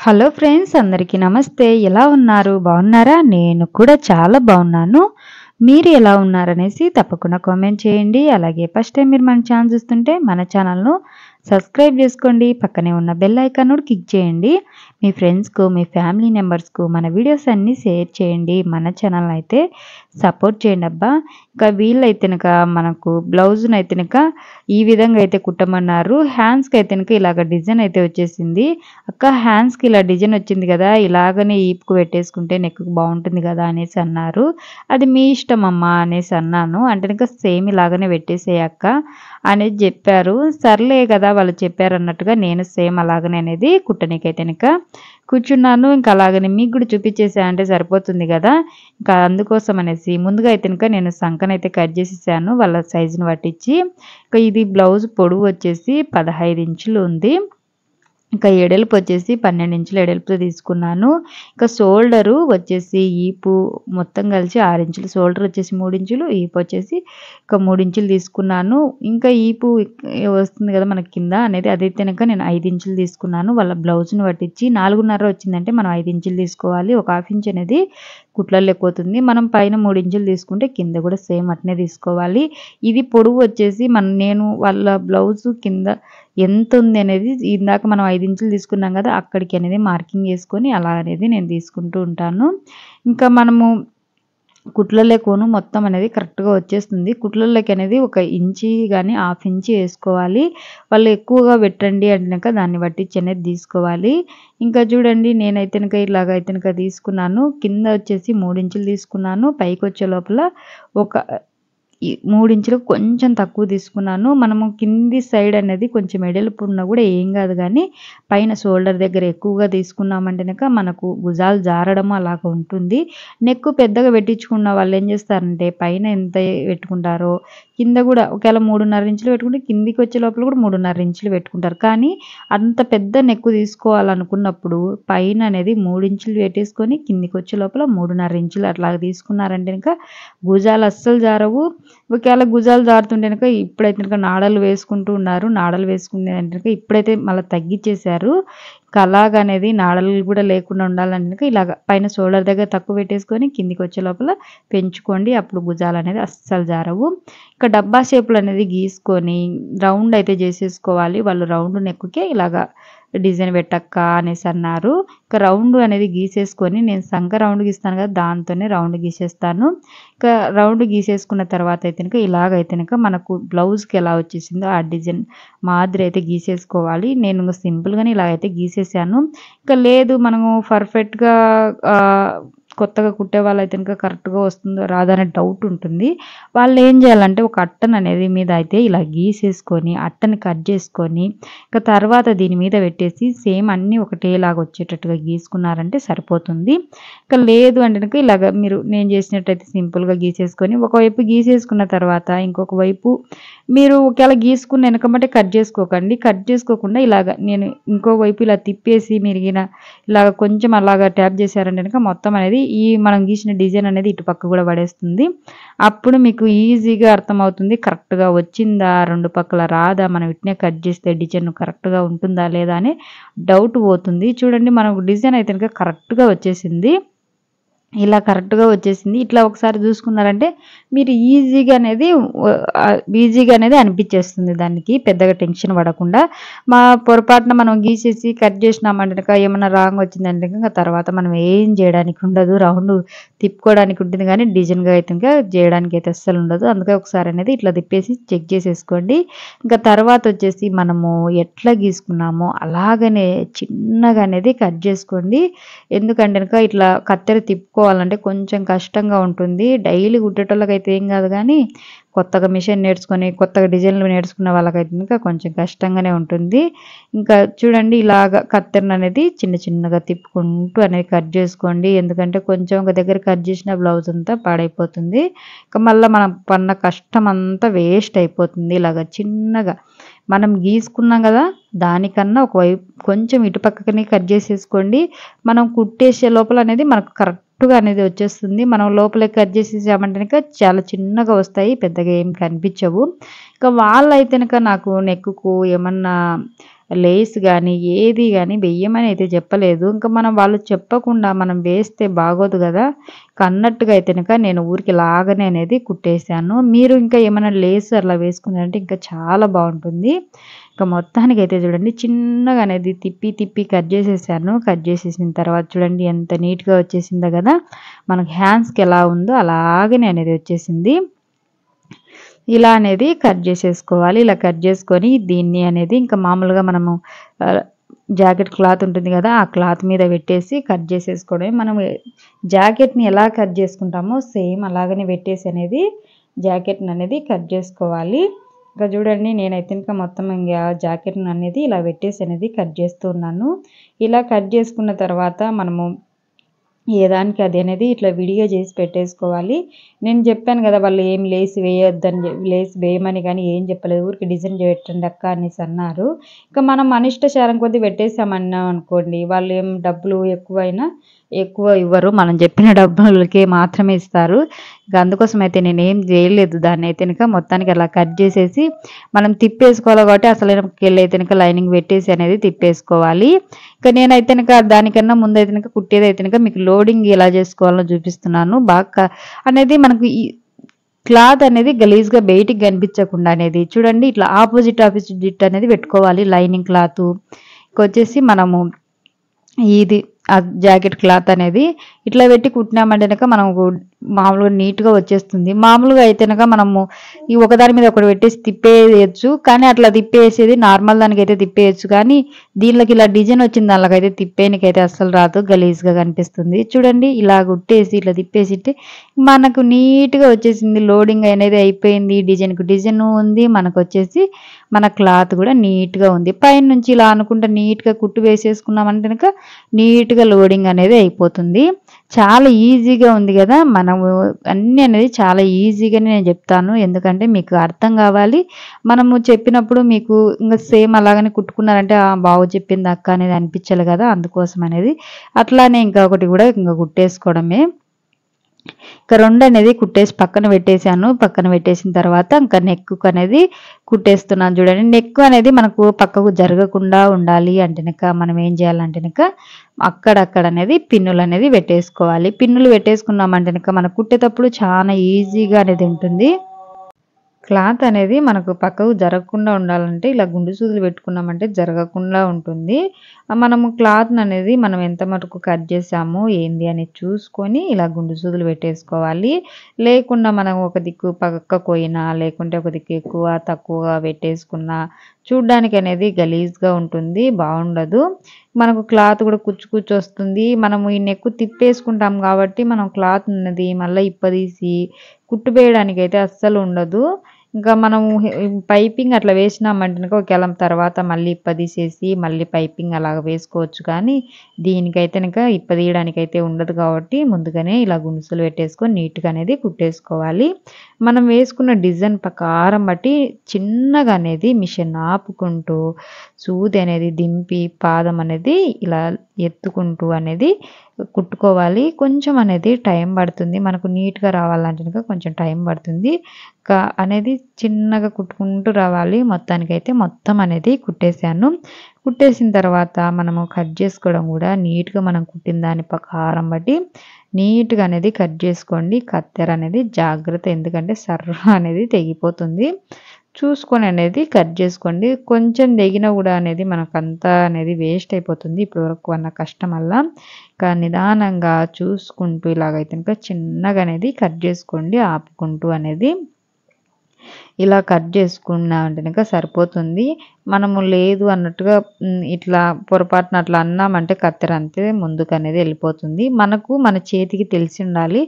Hello friends, అందరికీ నమస్తే. ఎలా ఉన్నారు? బాగున్నారా? నేను కూడా చాలా బాగున్నాను. మీరు ఎలా ఉన్నారనేసి తప్పకుండా కామెంట్ చేయండి. అలాగే ఫస్ట్ టైం మీరు మన ఛానల్ చూస్తుంటే మన ఛానల్ను సబ్స్క్రైబ్ చేసుకోండి. పక్కనే ఉన్న బెల్ ఐకాన్ కూడా క్లిక్ చేయండి. మీ ఫ్రెండ్స్కు, మీ ఫ్యామిలీ మెంబర్స్కు మన వీడియోస్ అన్నీ షేర్ చేయండి. మన ఛానల్ అయితే సపోర్ట్ చేయండి అబ్బా. ఇంకా వీళ్ళైతేనక మనకు బ్లౌజ్నైతేనక ఈ విధంగా అయితే కుట్టమన్నారు. హ్యాండ్స్కి అయితేనక ఇలాగ డిజైన్ అయితే వచ్చేసింది. అక్క హ్యాండ్స్కి ఇలా డిజైన్ వచ్చింది కదా, ఇలాగనే ఈపుకు పెట్టేసుకుంటే నెక్కు బాగుంటుంది కదా అనేసి అన్నారు. అది మీ ఇష్టం అమ్మా అనేసి అన్నాను. అంటే ఇంకా సేమ్ ఇలాగనే పెట్టేసేయక్క అనేది చెప్పారు. సర్లే కదా వాళ్ళు చెప్పారు అన్నట్టుగా నేను సేమ్ అలాగనే అనేది కుట్టనికైతేనక కూర్చున్నాను. ఇంకా అలాగనే మీకు కూడా చూపించేసా అంటే సరిపోతుంది కదా. ఇంకా అందుకోసం అనేసి ముందుగా అయితే నేను సంకనైతే కట్ చేసేసాను వాళ్ళ సైజుని పట్టించి. ఇంకా ఇది బ్లౌజ్ పొడవు వచ్చేసి 15 ఇంచులు ఉంది. ఇంకా ఎడల్పు వచ్చేసి 12 ఇంచులు ఎడల్పుతో తీసుకున్నాను. ఇంకా షోల్డరు వచ్చేసి ఈపు మొత్తం కలిసి 6 ఇంచులు, షోల్డర్ వచ్చేసి 3 ఇంచులు, ఈపు వచ్చేసి ఇంకా 3 ఇంచులు తీసుకున్నాను. ఇంకా ఈపు వస్తుంది కదా మనకి కింద అనేది, అదైతే కనుక నేను 5 ఇంచులు తీసుకున్నాను. వాళ్ళ బ్లౌజ్ని పట్టించి 4.5 వచ్చిందంటే మనం 5 ఇంచులు తీసుకోవాలి. ఒక హాఫ్ ఇంచ్ అనేది కుట్లలో పోతుంది. మనం పైన 3 ఇంచులు తీసుకుంటే కింద కూడా సేమ్ అట్నే తీసుకోవాలి. ఇది పొడవు వచ్చేసి నేను వాళ్ళ బ్లౌజు కింద ఎంత ఉంది అనేది ఇందాక మనం 5 ఇంచులు తీసుకున్నాం కదా, అక్కడికి అనేది మార్కింగ్ వేసుకొని అలా అనేది నేను తీసుకుంటూ ఉంటాను. ఇంకా మనము కుట్లలోకోను మొత్తం అనేది కరెక్ట్గా వచ్చేస్తుంది. కుట్లలోకి అనేది 1 ఇంచి కానీ హాఫ్ ఇంచి వేసుకోవాలి. వాళ్ళు ఎక్కువగా పెట్టండి అంటున్నాక దాన్ని బట్టి అనేది తీసుకోవాలి. ఇంకా చూడండి నేనైతే ఇలాగైతే తీసుకున్నాను. కింద వచ్చేసి 3 ఇంచులు తీసుకున్నాను. పైకి వచ్చే లోపల ఒక 3 ఇంచులకు కొంచెం తక్కువ తీసుకున్నాను. మనము కింది సైడ్ అనేది కొంచెం ఎడల్పు ఉన్నా కూడా ఏం కాదు, కానీ పైన షోల్డర్ దగ్గర ఎక్కువగా తీసుకున్నామంటేనక మనకు భుజాలు జారడం అలాగ ఉంటుంది. నెక్కు పెద్దగా పెట్టించుకున్న వాళ్ళు ఏం చేస్తారంటే పైన ఎంత పెట్టుకుంటారో కింద కూడా ఒకవేళ 3.5 ఇంచులు పెట్టుకుంటే కిందికి వచ్చే లోపల కూడా 3.5 ఇంచులు పెట్టుకుంటారు. కానీ అంత పెద్ద నెక్కు తీసుకోవాలనుకున్నప్పుడు పైన అనేది 3 ఇంచులు పెట్టేసుకొని కిందికి వచ్చే లోపల 3.5 ఇంచులు అట్లాగ తీసుకున్నారంటే కనుక భుజాలు అస్సలు జారవు. ఒకవేళ భుజాలు జారుతుంటే కనుక ఇప్పుడైతే నాడలు వేసుకుంటూ ఉన్నారు. నాడలు వేసుకునేదంటే ఇప్పుడైతే మళ్ళీ తగ్గించేశారు. అలాగనేది నాడలు కూడా లేకుండా ఉండాలంటే ఇలాగ పైన షోల్డర్ దగ్గర తక్కువ పెట్టేసుకొని కిందికి వచ్చే లోపల పెంచుకోండి. అప్పుడు భుజాలు అనేది అస్సలు జారవు. ఇంకా డబ్బా షేపులు అనేది గీసుకొని రౌండ్ అయితే చేసేసుకోవాలి. వాళ్ళు రౌండ్ నెక్కుకే ఇలాగా డిజైన్ పెట్టక్క అనేసి అన్నారు. ఇంకా రౌండ్ అనేది గీసేసుకొని నేను సంక రౌండ్ గీస్తాను కదా, దాంతోనే రౌండ్ గీసేస్తాను. ఇంకా రౌండ్ గీసేసుకున్న తర్వాత అయితే ఇలాగైతే మనకు బ్లౌజ్కి ఎలా వచ్చేసిందో ఆ డిజైన్ మాదిరి అయితే గీసేసుకోవాలి. నేను సింపుల్గానే ఇలాగైతే గీసేసాను. ఇంకా లేదు మనము పర్ఫెక్ట్గా కొత్తగా కుట్టే వాళ్ళైతే ఇంకా కరెక్ట్గా వస్తుందో రాదా అనే డౌట్ ఉంటుంది. వాళ్ళు ఏం చేయాలంటే ఒక అట్టను అనేది మీద అయితే ఇలా గీసేసుకొని అట్టని కట్ చేసుకొని ఇంకా తర్వాత దీని మీద పెట్టేసి సేమ్ అన్నీ ఒకటేలాగా వచ్చేటట్టుగా గీసుకున్నారంటే సరిపోతుంది. ఇంకా లేదు అంటే కనుక ఇలాగ నేను చేసినట్టయితే సింపుల్గా గీసేసుకొని ఒకవైపు గీసేసుకున్న తర్వాత ఇంకొక వైపు మీరు ఒకవేళ గీసుకున్న వెనకమంటే కట్ చేసుకోకండి. కట్ చేసుకోకుండా ఇలాగ నేను ఇంకో వైపు ఇలా తిప్పేసి మీరు ఇలాగ కొంచెం అలాగా ట్యాప్ చేశారంటే కనుక మొత్తం అనేది ఈ మనం గీసిన డిజైన్ అనేది ఇటు పక్క కూడా పడేస్తుంది. అప్పుడు మీకు ఈజీగా అర్థమవుతుంది కరెక్ట్గా వచ్చిందా, 2 పక్కల రాదా, మనం ఇట్నే కట్ చేస్తే డిజైన్ కరెక్ట్గా ఉంటుందా లేదా అని డౌట్ పోతుంది. చూడండి మనకు డిజైన్ అయితే కరెక్ట్గా వచ్చేసింది. ఇలా కరెక్ట్గా వచ్చేసింది. ఇట్లా ఒకసారి చూసుకున్నారంటే మీరు ఈజీగా అనేది అనిపించేస్తుంది. దానికి పెద్దగా టెన్షన్ పడకుండా మా పొరపాటున మనం గీసేసి కట్ చేసినామంటే ఏమన్నా రాంగ్ వచ్చిందంటే ఇంకా తర్వాత మనం ఏం చేయడానికి ఉండదు. రౌండ్ తిప్పుకోవడానికి ఉంటుంది కానీ డిజైన్గా అయితే ఇంకా చేయడానికి అయితే అస్సలు ఉండదు. అందుకే ఒకసారి అనేది ఇట్లా తిప్పేసి చెక్ చేసేసుకోండి. ఇంకా తర్వాత వచ్చేసి మనము ఎట్లా గీసుకున్నామో అలాగనే చిన్నగా అనేది కట్ చేసుకోండి. ఎందుకంటే కనుక ఇట్లా కత్తెర తిప్పుకోవాలంటే కొంచెం కష్టంగా ఉంటుంది. డైలీ కుట్టేటోళ్ళకైతే ఏం కాదు, కానీ కొత్తగా మిషన్ నేర్చుకొని కొత్తగా డిజైన్లు నేర్చుకున్న వాళ్ళకైతే ఇంకా కొంచెం కష్టంగానే ఉంటుంది. ఇంకా చూడండి ఇలాగ కత్తెరను అనేది చిన్న చిన్నగా తిప్పుకుంటూ అనేది కట్ చేసుకోండి. ఎందుకంటే కొంచెం ఒక దగ్గర కట్ చేసిన బ్లౌజ్ అంతా పాడైపోతుంది. ఇంకా మళ్ళీ మనం పన్న కష్టం అంతా వేస్ట్ అయిపోతుంది. ఇలాగ చిన్నగా మనం గీసుకున్నాం కదా, దానికన్నా ఒకవైపు కొంచెం ఇటు పక్కనే కట్ చేసేసుకోండి. మనం కుట్టేసే లోపల అనేది మనకు కరెక్ట్గా అనేది వచ్చేస్తుంది. మనం లోపలే కట్ చేసేసామంటే చాలా చిన్నగా వస్తాయి, పెద్దగా ఏం కనిపించవు. ఇంకా వాళ్ళైతే నాకు నెక్కుకు ఏమన్నా లేస్ కానీ ఏది కానీ వెయ్యమని అయితే చెప్పలేదు. ఇంకా మనం వాళ్ళు చెప్పకుండా మనం వేస్తే బాగోదు కదా, అన్నట్టుగా అయితే కనుక నేను ఊరికి లాగానే అనేది కుట్టేశాను. మీరు ఇంకా ఏమైనా లేస్ అట్లా వేసుకున్నారంటే ఇంకా చాలా బాగుంటుంది. ఇంకా మొత్తానికి అయితే చూడండి చిన్నగా అనేది తిప్పి తిప్పి కట్ చేసేసాను. కట్ చేసేసిన తర్వాత చూడండి ఎంత నీట్గా వచ్చేసిందో కదా, మనకు హ్యాండ్స్కి ఎలా ఉందో అలాగనే అనేది వచ్చేసింది. ఇలా అనేది కట్ చేసేసుకోవాలి. ఇలా కట్ చేసుకొని దీన్ని అనేది ఇంకా మామూలుగా మనము జాకెట్ క్లాత్ ఉంటుంది కదా, ఆ క్లాత్ మీద పెట్టేసి కట్ చేసేసుకోవడమే. మనం జాకెట్ని ఎలా కట్ చేసుకుంటామో సేమ్ అలాగనే పెట్టేసి అనేది జాకెట్ని అనేది కట్ చేసుకోవాలి. ఇంకా చూడండి నేనైతే ఇంకా మొత్తం ఇంకా జాకెట్ని అనేది ఇలా పెట్టేసి అనేది కట్ చేస్తున్నాను. ఇలా కట్ చేసుకున్న తర్వాత మనము ఏ దానికి అది అనేది ఇట్లా విడిగా చేసి పెట్టేసుకోవాలి. నేను చెప్పాను కదా వాళ్ళు ఏం లేస్ వేయొద్దని, లేస్ వేయమని కానీ ఏం చెప్పలేదు. ఊరికి డిజైన్ పెట్టండి అక్క అనేసి అన్నారు. ఇంకా మనం మన ఇష్టచారం కొద్దీ పెట్టేసామన్నాం అనుకోండి, వాళ్ళు ఏం డబ్బులు ఎక్కువ ఇవ్వరు, మనం చెప్పిన డబ్బులకే మాత్రమే ఇస్తారు. ఇంకా అందుకోసం అయితే నేనేం చేయలేదు. దాన్ని అయితే కనుక మొత్తానికి అలా కట్ చేసేసి మనం తిప్పేసుకోవాలి కాబట్టి అసలు వెళ్ళైతే కనుక లైనింగ్ పెట్టేసి అనేది తిప్పేసుకోవాలి. ఇంకా నేనైతే కనుక దానికన్నా ముందైతే కనుక కుట్టేదైతే కనుక మీకు లోడింగ్ ఎలా చేసుకోవాలో చూపిస్తున్నాను. బాగా అనేది మనకు ఈ క్లాత్ అనేది గలీజ్గా బయటికి కనిపించకుండా అనేది చూడండి ఇట్లా ఆపోజిట్ అనేది పెట్టుకోవాలి. లైనింగ్ క్లాత్ ఇంకొచ్చేసి మనము ఇది ఆ జాకెట్ క్లాత్ అనేది ఇట్లా పెట్టి కుట్టినామంటే కనుక మనకు మామూలుగా నీట్గా వచ్చేస్తుంది. మామూలుగా అయితే కనుక మనము ఈ ఒకదాని మీద ఒకటి పెట్టేసి తిప్పేయచ్చు, కానీ అట్లా తిప్పేసేది నార్మల్ దానికైతే తిప్పేయచ్చు, కానీ దీనిలోకి ఇలా డిజైన్ వచ్చింది దానికైతే తిప్పేనికైతే అస్సలు రాదు, గలీజ్గా కనిపిస్తుంది. చూడండి ఇలా కుట్టేసి ఇట్లా తిప్పేసి మనకు నీట్గా వచ్చేసింది. లోడింగ్ అనేది అయిపోయింది, డిజైన్కు డిజైన్ ఉంది, మనకు వచ్చేసి మన క్లాత్ కూడా నీట్గా ఉంది. పైన నుంచి ఇలా అనుకుంటా నీట్గా కుట్టు వేసేసుకున్నామంటే కనుక నీట్గా లోడింగ్ అనేది అయిపోతుంది. చాలా ఈజీగా ఉంది కదా, మనము అన్నీ అనేది చాలా ఈజీగానే నేను చెప్తాను, ఎందుకంటే మీకు అర్థం కావాలి. మనము చెప్పినప్పుడు మీకు ఇంకా సేమ్ అలాగనే కుట్టుకున్నారంటే బాగు చెప్పింది అక్క అనేది అనిపించాలి కదా, అందుకోసం అనేది అట్లానే ఇంకా ఒకటి కూడా ఇంకా కుట్టేసుకోవడమే. ఇంకా రెండు అనేది కుట్టేసి పక్కన పెట్టేశాను. పక్కన పెట్టేసిన తర్వాత ఇంకా నెక్ అనేది కుట్టేస్తున్నాను. చూడండి నెక్ అనేది మనకు పక్కకు జరగకుండా ఉండాలి అంటే మనం ఏం చేయాలంటే అక్కడక్కడ అనేది పిన్నులు అనేది పెట్టేసుకోవాలి. పిన్నులు పెట్టేసుకున్నామంటే మనకు కుట్టేటప్పుడు చాలా ఈజీగా అనేది ఉంటుంది. క్లాత్ అనేది మనకు పక్కకు జరగకుండా ఉండాలంటే ఇలా గుండు సూదులు పెట్టుకున్నామంటే జరగకుండా ఉంటుంది. మనము క్లాత్ని అనేది మనం ఎంత మటుకు కట్ చేసాము ఏంది అని చూసుకొని ఇలా గుండు సూదులు పెట్టేసుకోవాలి. లేకుండా మనం ఒక దిక్కు పక్కకు పోయినా లేకుంటే ఒక దిక్కు ఎక్కువ తక్కువగా పెట్టేసుకున్నా చూడ్డానికి అనేది గలీజ్గా ఉంటుంది, బాగుండదు. మనకు క్లాత్ కూడా కుచ్చు వస్తుంది. మనము ఈ నెక్కు తిప్పేసుకుంటాం కాబట్టి మనం క్లాత్ ఉన్నది మళ్ళీ ఇప్పదీసి కుట్టు వేయడానికి అయితే అస్సలు ఉండదు. ఇంకా మనము పైపింగ్ అట్లా వేసినామంటే ఒకవేళ తర్వాత మళ్ళీ ఇప్పదీసేసి మళ్ళీ పైపింగ్ అలాగ వేసుకోవచ్చు, కానీ దీనికైతే కనుక ఇప్పదీయడానికైతే ఉండదు కాబట్టి ముందుగానే ఇలా గుండుసులు పెట్టేసుకొని నీట్గా అనేది కుట్టేసుకోవాలి. మనం వేసుకున్న డిజైన్ ప్రకారం బట్టి చిన్నగా అనేది మిషన్ ఆపుకుంటూ సూది అనేది దింపి పాదం అనేది ఇలా ఎత్తుకుంటూ అనేది కుట్టుకోవాలి. కొంచెం అనేది టైం పడుతుంది, మనకు నీట్గా రావాలంటే కొంచెం టైం పడుతుంది అనేది చిన్నగా కుట్టుకుంటూ రావాలి. మొత్తానికైతే మొత్తం అనేది కుట్టేశాను. కుట్టేసిన తర్వాత మనము కట్ చేసుకోవడం కూడా నీట్గా మనం కుట్టిన దాని ప్రకారం బట్టి నీట్గా అనేది కట్ చేసుకోండి. కత్తెర అనేది జాగ్రత్త, ఎందుకంటే సర్ర అనేది తెగిపోతుంది. చూసుకొని అనేది కట్ చేసుకోండి. కొంచెం తెగినా కూడా అనేది మనకంతా అనేది వేస్ట్ అయిపోతుంది. ఇప్పటి వరకు అన్న కష్టం వల్ల ఇంకా నిదానంగా చూసుకుంటూ ఇలాగైతే ఇంకా చిన్నగా అనేది కట్ చేసుకోండి ఆపుకుంటూ అనేది. ఇలా కట్ చేసుకున్నామంటే కనుక సరిపోతుంది. మనము లేదు అన్నట్టుగా ఇట్లా పొరపాటున అట్లా అన్నామంటే కత్తెర అంతే ముందుకు అనేది వెళ్ళిపోతుంది. మనకు మన చేతికి తెలిసి ఉండాలి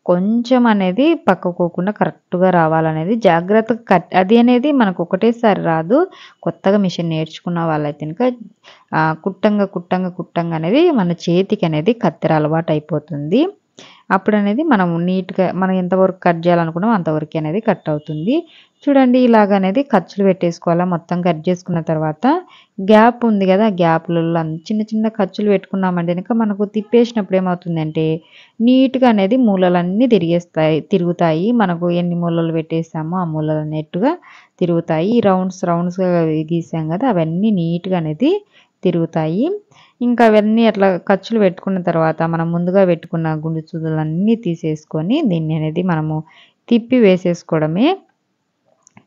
కొంచెం అనేది పక్కకోకుండా కరెక్ట్గా రావాలనేది, జాగ్రత్తగా అది అనేది మనకు ఒకటేసారి రాదు. కొత్తగా మిషన్ నేర్చుకున్న వాళ్ళైతే కనుక కుట్టంగా అనేది మన చేతికి అనేది కత్తెర అలవాటు అయిపోతుంది. అప్పుడనేది మనం నీట్‌గా మనం ఎంతవరకు కట్ చేయాలనుకున్నామో అంతవరకే అనేది కట్ అవుతుంది. చూడండి ఇలాగనేది ఖర్చులు పెట్టేసుకోవాలా. మొత్తం కట్ చేసుకున్న తర్వాత గ్యాప్ ఉంది గదా! గ్యాప్‌లలో చిన్న చిన్న ఖర్చులు పెట్టుకున్నామంటే గనక మనకు తిప్పేసినప్పుడు ఏమవుతుందంటే నీట్‌గా అనేది మూలలన్నీ తిరుగుతాయి. మనకు ఎన్ని మూలలు పెట్టేసామో ఆ మూలలు అన్నట్టుగా తిరుగుతాయి. ఈ రౌండ్స్‌గా గీసాం గదా! అవన్నీ నీట్‌గా అనేది తిరుగుతాయి. ఇంకా అవన్నీ అట్లా ఖర్చులు పెట్టుకున్న తర్వాత మనం ముందుగా పెట్టుకున్న గుండు సూదులన్నీ తీసేసుకొని దీన్ని అనేది మనము తిప్పి వేసేసుకోవడమే.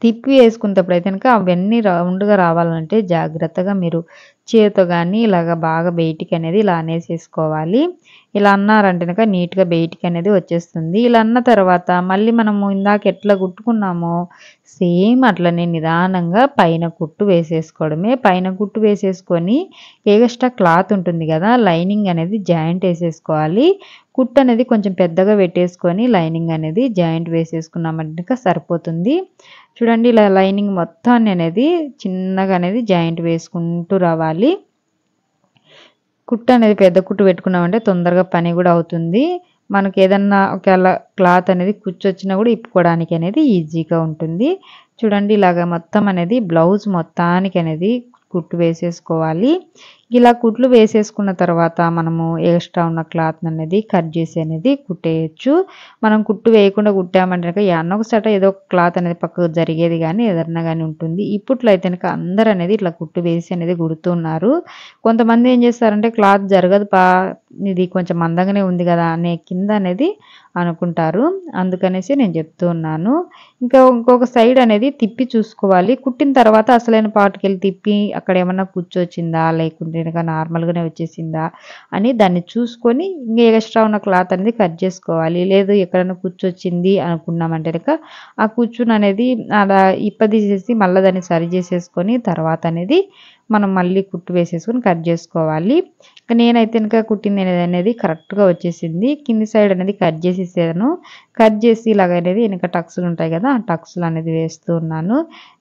తిప్పి వేసుకునేటప్పుడైతే గనక అవన్నీ రౌండ్‌గా రావాలంటే జాగ్రత్తగా మీరు చేత్తో గానీ ఇలాగ బాగా బయటికనేది ఇలా అనేసేసుకోవాలి. ఇలా అన్నారంటే గనక నీట్‌గా బయటికనేది వచ్చేస్తుంది. ఇలా అన్న తర్వాత మళ్ళీ మనము ఇందాక ఎట్లా కుట్టుకున్నామో సేమ్ అట్లనే నిదానంగా పైన కుట్టు వేసేసుకోవడమే. పైన కుట్టు వేసేసుకొని ఎగస్ట్రా క్లాత్ ఉంటుంది గదా! లైనింగ్ అనేది జాయింట్ ఏసేసుకోవాలి. కుట్టు అనేది కొంచెం పెద్దగా పెట్టేసుకొని లైనింగ్ అనేది జాయింట్ వేసేసుకున్నామంటే గనక సరిపోతుంది. చూడండి ఇలా లైనింగ్ మొత్తాన్ని అనేది చిన్నగా అనేది జాయింట్ వేసుకుంటూ రావాలి. కుట్టు అనేది పెద్ద కుట్టు పెట్టుకున్నామంటే తొందరగా పని గూడా అవుతుంది. మనకేదన్నా ఒకవేళ క్లాత్ అనేది కుచ్చొచ్చినా గూడా ఇప్పుకోవడానికి అనేది ఈజీగా ఉంటుంది. చూడండి ఇలాగ మొత్తం అనేది బ్లౌజ్ మొత్తానికి అనేది కుట్టు వేసేసుకోవాలి. ఇలా కుట్లు వేసేసుకున్న తర్వాత మనము ఎక్స్ట్రా ఉన్న క్లాత్‌ననేది కట్ చేసి అనేది కుట్టేయొచ్చు. మనం కుట్టు వేయకుండా కుట్టామంటే గనక యాడనో ఒక చోట ఏదో ఒక క్లాత్ అనేది పక్కకు జరిగేది గానీ, ఏదన్నా గానీ ఉంటుంది. ఇప్పట్లో అయితే గనక అందరనేది ఇట్లా కుట్టు వేసి అనేది కుడుతున్నారు. కొంతమంది ఏం చేస్తారంటే క్లాత్ జరగదు ఇది కొంచెం మందంగానే ఉంది గదా! అనే కింద అనేది అనుకుంటారు. అందుకనేసి నేను చెప్తూ ఉన్నాను. ఇంకొక సైడ్ అనేది తిప్పి చూసుకోవాలి. కుట్టిన తర్వాత అసలైన పార్ట్‌కెళ్ళి తిప్పి అక్కడేమన్నా కుచ్చొచ్చిందా? లేకుంటే గనక నార్మల్‌గానే వచ్చేసిందా? అని దాన్ని చూసుకొని ఇంక ఎక్స్ట్రా ఉన్న క్లాత్ అనేది కట్ చేసుకోవాలి. లేదు ఎక్కడైనా కుచ్చొచ్చింది అనుకున్నామంటే గనక ఆ కుచ్చుననేది అలా ఇప్పదీసేసి మళ్ళా దాన్ని సరి చేసేసుకొని తర్వాత అనేది మనం మళ్ళీ కుట్టు వేసేసుకొని కట్ చేసుకోవాలి. నేనైతే గనక కుట్టింది అనేది కరెక్ట్‌గా వచ్చేసింది. కింది సైడ్ అనేది కట్ చేసేసాను. కట్ చేసి ఇలాగనేది వెనక టక్స్‌లు ఉంటాయి కదా! ఆ టక్స్‌లు అనేది వేస్తూ ఉన్నాను.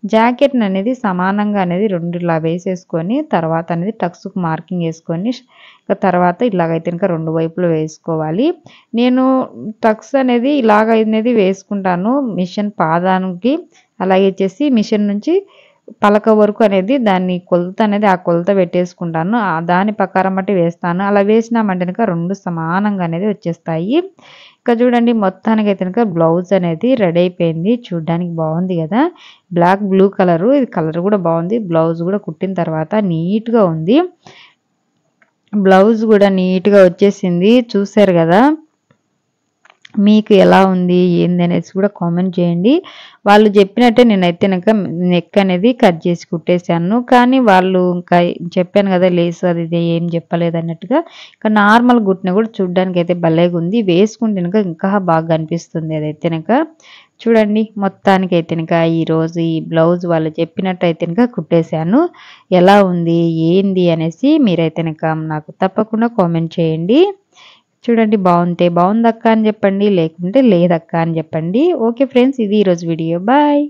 జాకెట్‌ని అనేది సమానంగా అనేది 2 ఇలా వేసేసుకొని తర్వాత అనేది టక్స్‌కి మార్కింగ్ ఏసుకొని తర్వాత ఇలాగైతే గనక 2 వైపులు వేసుకోవాలి. నేను టక్స్ అనేది ఇలాగ అనేది వేసుకుంటాను. మిషన్ పాదానికి అలాగే వచ్చేసి మిషన్ నుంచి పలక వరకు అనేది దాన్ని కొలత అనేది ఆ కొలత పెట్టేసుకుంటాను. దాని ప్రకారం బట్టి వేస్తాను. అలా వేసినామంటే గనక 2 సమానంగా అనేది వచ్చేస్తాయి. ఇక్కడ చూడండి మొత్తానికైతే గనక బ్లౌజ్ అనేది రెడీ అయిపోయింది. చూడ్డానికి బావుంది గదా! Blue colour. ఇది కలర్ గూడా బావుంది. బ్లౌజ్ గూడా కుట్టిన తర్వాత నీట్‌గా ఉంది. బ్లౌజ్ గూడా నీట్‌గా వచ్చేసింది. చూసారు గదా! మీకు ఎలా ఉంది? ఏంది అనేసి కూడా కామెంట్ చేయండి. వాళ్ళు చెప్పినట్టే నేనైతే గనక నెక్ అనేది కట్ చేసి కుట్టేసాను. కానీ వాళ్ళు ఇంకా చెప్పాను కదా! లేసు అది ఇది ఏం చెప్పలేదన్నట్టుగా ఇంకా నార్మల్ కుట్టినా కూడా చూడ్డానికైతే భలేగుంది. వేసుకుంటే గనక ఇంకా బాగా కనిపిస్తుంది అదైతే గనక. చూడండి మొత్తానికైతే గనక ఈరోజు ఈ బ్లౌజ్ వాళ్ళు చెప్పినట్టయితే గనక కుట్టేసాను. ఎలా ఉంది? ఏంది? అనేసి మీరైతే గనక నాకు తప్పకుండా కామెంట్ చేయండి. చూడండి బావుంటే బావుందక్కా అని చెప్పండి. లేకుంటే లేదక్కా అని చెప్పండి. ఓకే ఫ్రెండ్స్ ఇది ఈరోజు వీడియో. బాయ్.